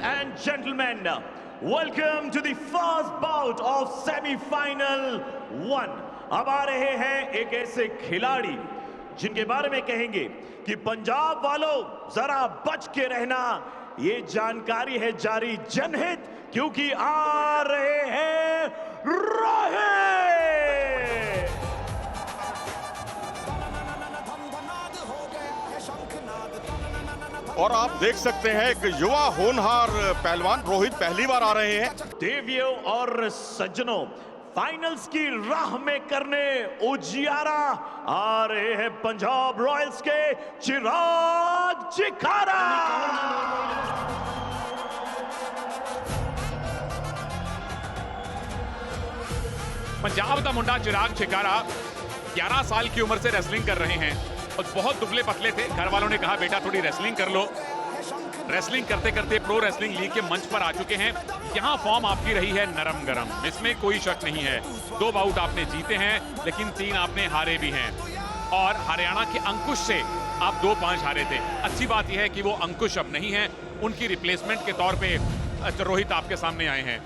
and gentlemen, welcome to the first bout of semi-final 1. अब आ रहे हैं एक ऐसे खिलाड़ी जिनके बारे में कहेंगे कि पंजाब वालों जरा बच के रहना, ये जानकारी है जारी जनहित, क्योंकि आ रहे हैं रोहित। और आप देख सकते हैं एक युवा होनहार पहलवान रोहित पहली बार आ रहे हैं। देवियों और सज्जनों, फाइनल्स की राह में करने उजियारा आ रहे हैं पंजाब रॉयल्स के चिराग चिकारा। पंजाब का मुंडा चिराग चिकारा 11 साल की उम्र से रेसलिंग कर रहे हैं और बहुत दुबले पतले थे। घर वालों ने कहा बेटा थोड़ी रेसलिंग कर लो। रेसलिंग करते करते प्रो रेसलिंग लीग के मंच पर आ चुके हैं। यहाँ फॉर्म आपकी रही है नरम गरम, इसमें कोई शक नहीं है। 2 बाउट आपने जीते हैं, लेकिन 3 आपने हारे भी हैं। और हरियाणा के अंकुश से आप 2-5 हारे थे। अच्छी बात यह है कि वो अंकुश अब नहीं है, उनकी रिप्लेसमेंट के तौर पे रोहित आपके सामने आए हैं।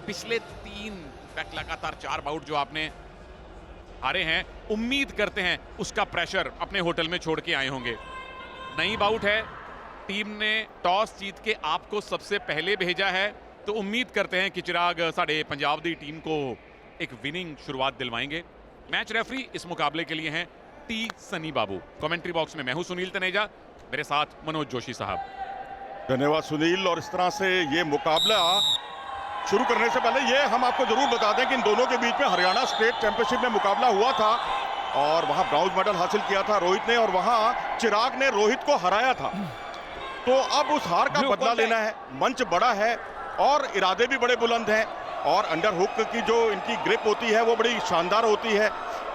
पिछले 3 लगातार 4 बाउट जो आपने हारे हैं, उम्मीद करते हैं उसका प्रेशर अपने होटल में छोड़ के आए होंगे। नई बाउट है, टीम ने टॉस जीत के आपको सबसे पहले भेजा है, तो उम्मीद करते हैं कि चिराग साढ़े पंजाब दी टीम को एक विनिंग शुरुआत दिलवाएंगे। मैच रेफरी इस मुकाबले के लिए हैं टी सनी बाबू। कमेंट्री बॉक्स में मैं हूं सुनील तनेजा, मेरे साथ मनोज जोशी साहब। धन्यवाद सुनील। और इस तरह से ये मुकाबला शुरू करने से पहले ये हम आपको जरूर बता दें कि इन दोनों के बीच में हरियाणा स्टेट चैंपियनशिप में मुकाबला हुआ था और वहां ब्रॉन्ज मेडल हासिल किया था रोहित ने, और वहां चिराग ने रोहित को हराया था। तो अब उस हार का बदला लेना है। मंच बड़ा है और इरादे भी बड़े बुलंद हैं, और अंडर हुक की जो इनकी ग्रिप होती है वो बड़ी शानदार होती है।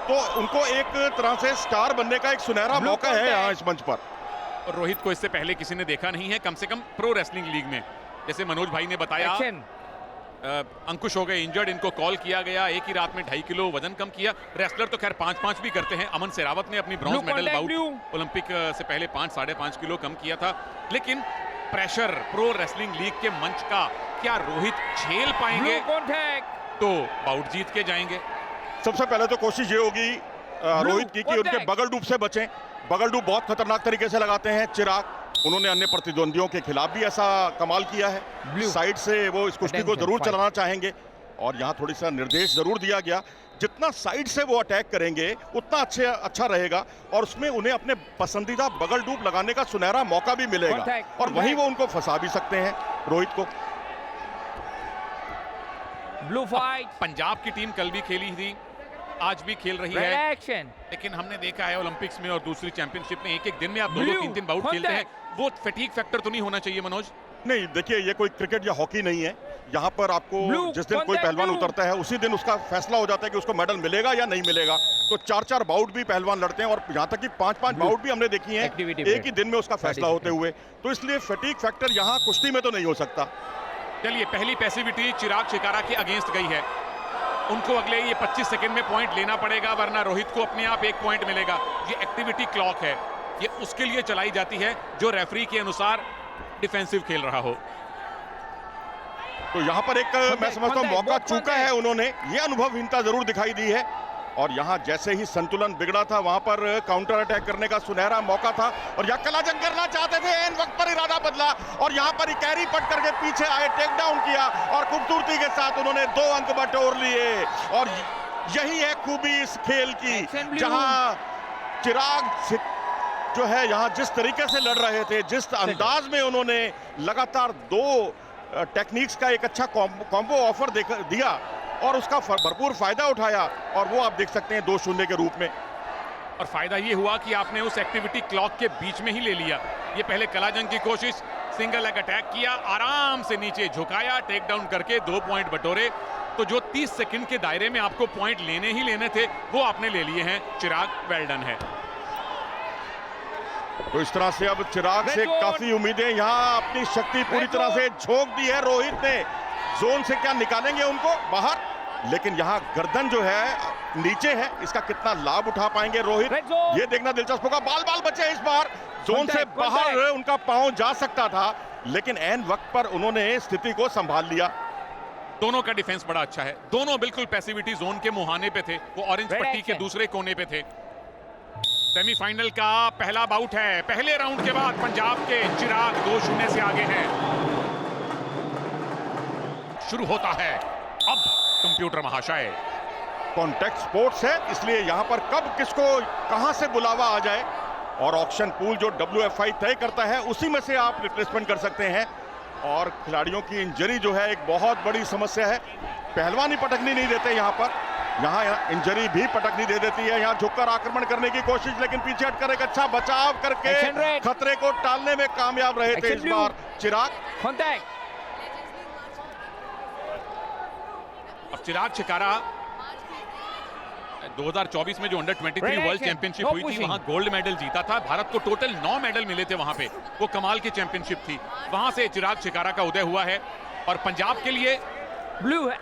तो उनको एक तरह से स्टार बनने का एक सुनहरा मौका है यहाँ इस मंच पर। रोहित को इससे पहले किसी ने देखा नहीं है, कम से कम प्रो रेसलिंग लीग में। जैसे मनोज भाई ने बताया, अंकुश हो गए इंजर्ड, इनको कॉल किया गया। एक ही रात में 2.5 किलो वजन कम किया। रेसलर तो खैर 5-5 भी करते हैं। अमन शेरावत ने अपनी ब्रॉन्ज मेडल बाउट ओलंपिक से पहले 5-5.5 किलो कम किया था। लेकिन प्रेशर प्रो रेसलिंग लीग के मंच का क्या रोहित झेल पाएंगे? तो बाउट जीत के जाएंगे। सबसे पहले तो कोशिश ये होगी रोहित की कि उनके बगल डूब से बचें। बगल डूब बहुत खतरनाक तरीके से लगाते हैं चिराग। उन्होंने अन्य प्रतिद्वंदियों के खिलाफ भी ऐसा कमाल किया है। साइड से वो इस कुश्ती को जरूर चलाना चाहेंगे, और यहाँ थोड़ी सा निर्देश जरूर दिया गया, जितना साइड से वो अटैक करेंगे उतना अच्छा रहेगा, और उसमें उन्हें अपने पसंदीदा बगल डूब लगाने का सुनहरा मौका भी मिलेगा, और वहीं वो उनको फंसा भी सकते हैं रोहित को। Blue fight. पंजाब की टीम कल भी खेली थी, आज भी खेल रही है, लेकिन हमने देखा है ओलंपिक्स में और दूसरी चैंपियनशिप में एक दिन में आप 2-3 बाउट खेलते हैं। वो फैटीग फैक्टर तो नहीं होना चाहिए मनोज? नहीं, देखिए ये कोई क्रिकेट या हॉकी नहीं है। यहाँ पर आपको जिस दिन कोई पहलवान उतरता है उसी दिन उसका फैसला हो जाता है कि उसको मेडल मिलेगा या नहीं मिलेगा। तो 4-4 बाउट भी पहलवान लड़ते हैं, और यहाँ तक कि 5-5 बाउट भी हमने देखी हैं एक ही दिन में उसका फैसला होते हुए। तो इसलिए फैटीग फैक्टर यहाँ कुश्ती में तो नहीं हो सकता। चलिए, पहली पैसिविटी चिराग चिकारा के अगेंस्ट गई है। उनको अगले ये 25 सेकंड में पॉइंट लेना पड़ेगा, वरना रोहित को अपने आप 1 पॉइंट मिलेगा। ये एक्टिविटी क्लॉक है, ये उसके लिए चलाई जाती है जो रेफरी के अनुसार डिफेंसिव खेल रहा हो। तो यहाँ पर एक मैं समझता हूँ मौका चूका है उन्होंने, ये अनुभवहीनता जरूर दिखाई दी है। और यहाँ जैसे ही संतुलन बिगड़ा था वहां पर काउंटर अटैक करने का सुनहरा मौका था, और यहाँ कलाजंग करना चाहते थे, एन वक्त पर इरादा बदला और यहाँ पर कैरी पट करके पीछे आए, टेक डाउन किया, और खूबसूरती के साथ उन्होंने 2 अंक बटोर लिए। और यही है खूबी इस खेल की, जहां चिराग जो है यहाँ जिस तरीके से लड़ रहे थे, जिस अंदाज में उन्होंने लगातार 2 टेक्निक्स का एक अच्छा कॉम्बो ऑफर दिया और उसका भरपूर फायदा उठाया, और वो आप देख सकते हैं 2-0 के रूप में। और फायदा ये हुआ कि आपने उस एक्टिविटी क्लॉक के बीच में ही ले लिया। ये पहले कलाजंग की कोशिश, सिंगल लेग अटैक किया, आराम से नीचे झुकाया, टेक डाउन करके 2 पॉइंट बटोरे। तो जो 30 सेकंड के दायरे में आपको पॉइंट लेने ही लेने थे वो आपने ले लिए हैं। चिराग, वेल डन है। तो इस तरह से अब चिराग से काफी उम्मीदें, यहाँ अपनी शक्ति पूरी तरह से झोंक दी है रोहित ने। जोन से क्या निकालेंगे उनको बाहर, लेकिन यहाँ गर्दन जो है नीचे है, इसका कितना लाभ उठा पाएंगे रोहित, ये देखना दिलचस्प होगा। बाल बचे इस बार, जोन से बाहर उनका पांव जा सकता था, लेकिन ऐन वक्त पर उन्होंने स्थिति को संभाल लिया। दोनों का डिफेंस बड़ा अच्छा है, दोनों बिल्कुल पैसिविटी जोन के मुहाने पे थे, वो ऑरेंज पट्टी के दूसरे कोने पे थे। सेमीफाइनल का पहला बाउट है, पहले राउंड के बाद पंजाब के चिराग 2-0 से आगे हैं। शुरू होता है अब कंप्यूटर महाशय। कॉन्टैक्ट स्पोर्ट्स है, इसलिए यहां पर कब किसको कहां से बुलावा आ जाए और ऑक्शन पूल जो WFI तय करता है उसी में से आप रिप्लेसमेंट कर सकते हैं। और खिलाड़ियों की इंजरी जो है एक बहुत बड़ी समस्या है। पहलवान ही पटकनी नहीं देते यहाँ पर, यहाँ इंजरी भी पटकनी दे देती है। यहाँ झुककर आक्रमण करने की कोशिश, लेकिन पीछे हटकर एक अच्छा बचाव करके खतरे को टालने में कामयाब रहे थे इस बार चिराग। अब चिराग छिकारा 2024 में जो अंडर 23 वर्ल्ड चैंपियनशिप हुई थी, वहां गोल्ड मेडल जीता था। भारत को टोटल 9 मेडल मिले थे वहां पे, वो कमाल की चैंपियनशिप थी। वहां से चिराग छिकारा का उदय हुआ है और पंजाब के लिए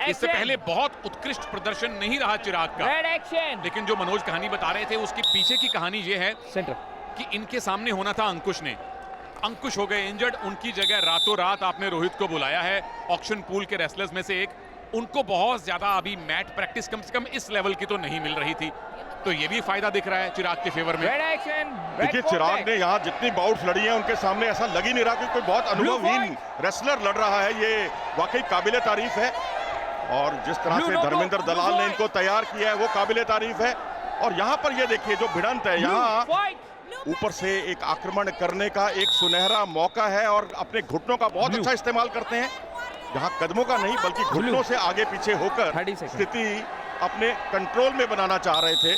इससे पहले बहुत उत्कृष्ट प्रदर्शन नहीं रहा चिराग का, लेकिन जो मनोज कहानी बता रहे थे उसके पीछे की कहानी ये है कि इनके सामने होना था अंकुश ने, अंकुश हो गए इंजर्ड। उनकी जगह रातों रात आपने रोहित को बुलाया है, ऑक्शन पूल के रेसलर्स में से एक। उनको बहुत ज्यादा अभी मैट प्रैक्टिस कम से कम इस लेवल की तो नहीं मिल रही थी, तो ये भी फायदा दिख रहा है चिराग के फेवर में। देखिए चिराग ने यहाँ जितनी बाउट्स लड़ी हैं उनके सामने ऐसा लग ही नहीं रहा कि कोई बहुत अनुभवहीन रेसलर लड़ रहा है। ये वाकई काबिले तारीफ है और जिस तरह से धर्मेंद्र दलाल ने इनको तैयार किया है वो काबिले तारीफ है। और यहाँ पर ये देखिए जो भिड़ंत है, यहाँ ऊपर से एक आक्रमण करने का एक सुनहरा मौका है और अपने घुटनों का बहुत अच्छा इस्तेमाल करते हैं। यहाँ कदमों का नहीं बल्कि घुटनों से आगे पीछे होकर स्थिति अपने कंट्रोल में बनाना चाह रहे थे।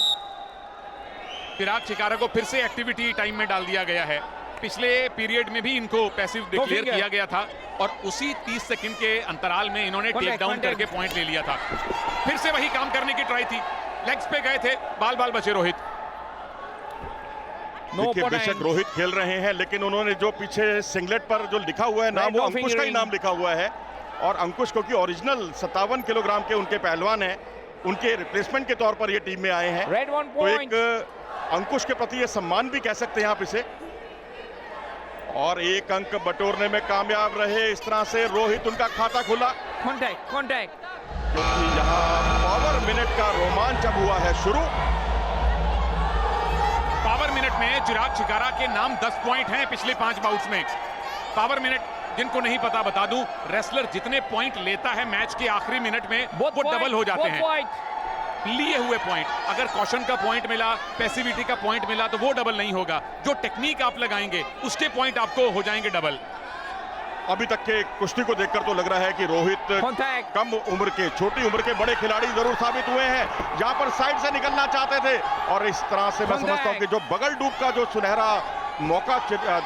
चिराग छिकारा को फिर से एक्टिविटी टाइम में डाल दिया गया है। पिछले पीरियड में भी इनको पैसिव डिक्लेयर किया गया था और उसी 30 सेकंड के अंतराल में इन्होंने टेक डाउन करके पॉइंट ले लिया था। फिर से वही काम करने की ट्राई थी, लेग्स पे गए थे, बाल बाल बचे रोहित। देखिए बेशक रोहित खेल रहे हैं, लेकिन उन्होंने जो पीछे सिंगलेट पर जो लिखा हुआ है नाम, वो अंकुश का ही नाम लिखा हुआ है। और अंकुश को की ओरिजिनल 57 किलोग्राम के उनके पहलवान हैं, उनके रिप्लेसमेंट के तौर पर ये टीम में आए हैं। तो एक अंकुश के प्रति ये सम्मान भी कह सकते हैं आप इसे। और एक अंक बटोरने में कामयाब रहे इस तरह से रोहित, उनका खाता खुला। कॉन्टैक्ट क्योंकि यहाँ पावर मिनट का रोमांच अब हुआ है शुरू। पावर मिनट में चिराग छिकारा के नाम 10 पॉइंट हैं पिछले 5 बाउट्स में। पावर मिनट, जिनको नहीं पता बता दूं, रेसलर जितने पॉइंट लेता है मैच के आखिरी मिनट में वो डबल हो जाते हैं। लिए हुए पॉइंट, अगर कॉशन का पॉइंट मिला, पैसिविटी का पॉइंट मिला तो वो डबल नहीं होगा। जो टेक्निक आप लगाएंगे उसके पॉइंट आपको हो जाएंगे डबल। अभी तक के कुश्ती को देखकर तो लग रहा है कि रोहित कम उम्र के, छोटी उम्र के बड़े खिलाड़ी जरूर साबित हुए हैं। जहां पर साइड से निकलना चाहते थे और इस तरह से मैं समझता हूं कि जो बगल डूब का जो सुनहरा मौका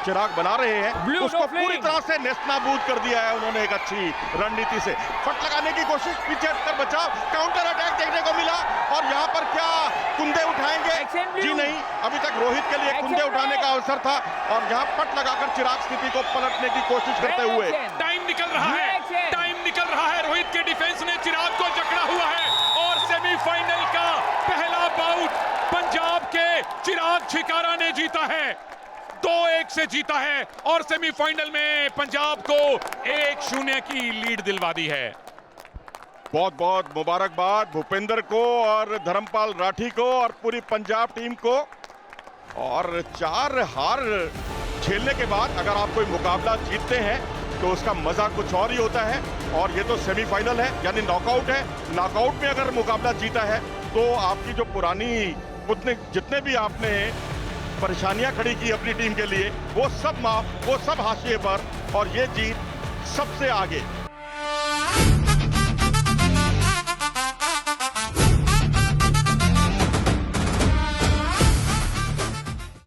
चिराग बना रहे हैं उसको पूरी तरह से नेस्तनाबूद कर दिया है उन्होंने एक अच्छी रणनीति से। फट लगाने की कोशिश, पीछे हटकर बचाव, काउंटर अटैक देखने को मिला। और यहाँ पर क्या कुंदे उठाएंगे? जी नहीं, अभी तक रोहित के लिए कुंदे उठाने का अवसर था और यहाँ पट लगाकर चिराग स्थिति को पलटने की कोशिश करते हुए। टाइम निकल रहा है, टाइम निकल रहा है। रोहित के डिफेंस ने चिराग को जकड़ा हुआ है और सेमीफाइनल का पहला बाउट पंजाब के चिराग छिकारा ने जीता है। 2-1 से जीता है और सेमीफाइनल में पंजाब को 1-0 की लीड दिलवा दी है। बहुत बहुत मुबारकबाद भूपेंद्र को और धर्मपाल राठी को और पूरी पंजाब टीम को। और 4 हार झेलने के बाद अगर आप कोई मुकाबला जीतते हैं तो उसका मजा कुछ और ही होता है। और ये तो सेमीफाइनल है, यानी नॉकआउट है। नॉकआउट में अगर मुकाबला जीता है तो आपकी जो पुरानी जितने भी आपने परेशानियां खड़ी की अपनी टीम के लिए वो सब माफ, वो सब हाशिए पर, और ये जीत सबसे आगे।